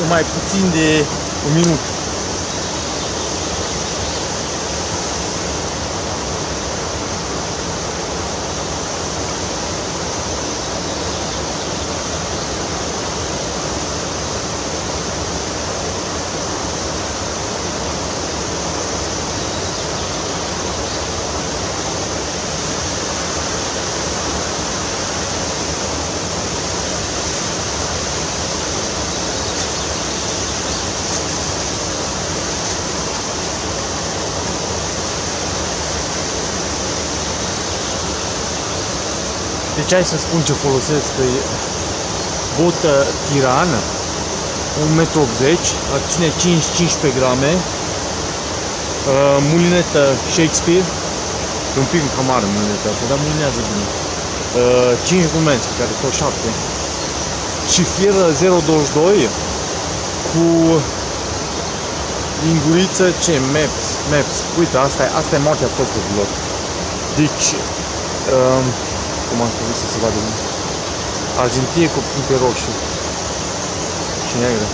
mai puțin de un minut. Deci hai să spun ce folosesc, că e botă Tiran, 1,80 m, ține 5-15 grame, mulinetă Shakespeare, e un pic cam mare mulinetă asta, dar mulinează bine, 5 gumenți, care sau 7, și fier 0,22 cu linguriță, ce? Maps, uite, asta e moartea păsărilor. Deci, cum am spus să se vadă bine. Argintie cu puncte roșii și negre.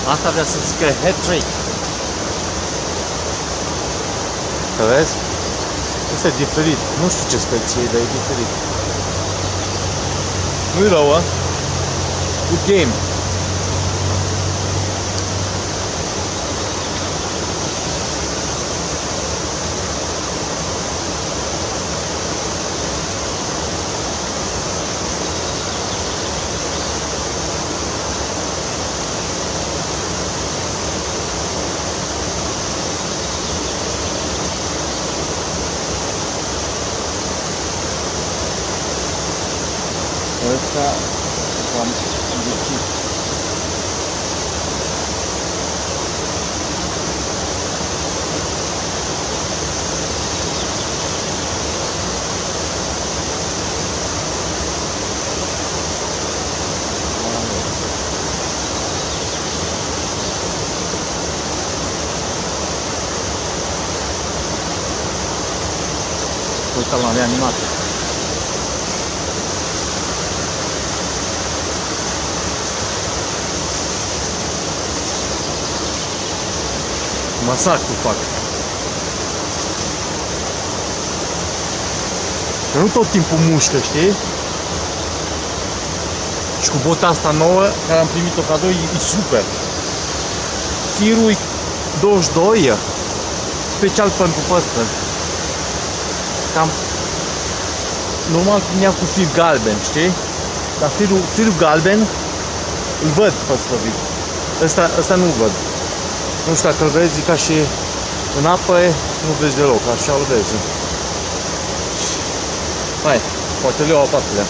Asta vrea să zică hat-trick. Că vezi? Asta e diferit. Nu știu ce specie e, dar e diferit. Nu-i rău, a? Good game. Ăsta cam înghițit. uitat la reanimate. Masacru fac. Că nu tot timpul mușcă, știi? Și cu bota asta nouă, care am primit-o cadou, e super. Firul e 22, special pentru păstră. Cam normal prinea cu fir galben, știi? Dar firul galben îl văd păstrăvit. Ăsta nu-l văd. Nu știu dacă îl vezi, ca și în apă, nu vezi deloc, așa îl vezi. Hai, poate le iau a patrulea.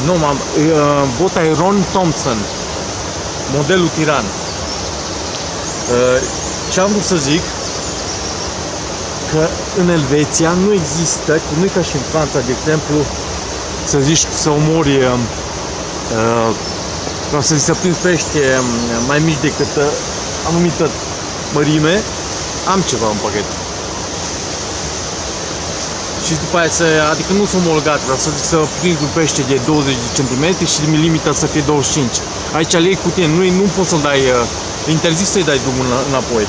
Nu, bota e Ron Thompson, modelul Tiran. Ce am vrut să zic, că în Elveția nu există, nu e ca și în Franța, de exemplu, să zici să omori, să zi să prinzi pește mai mici decât anumită mărime, am ceva în pachet. Și după aia, adică nu sunt omologat, vreau să zic să prinzi un pește de 20 de cm și limita să fie 25. Aici le iei cu tine, nu poți să-l dai, interzis să-i dai drumul înapoi.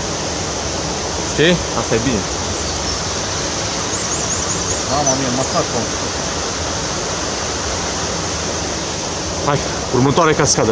Știi? Asta e bine. Mama mia, mă fac. Hai, următoarea cascadă.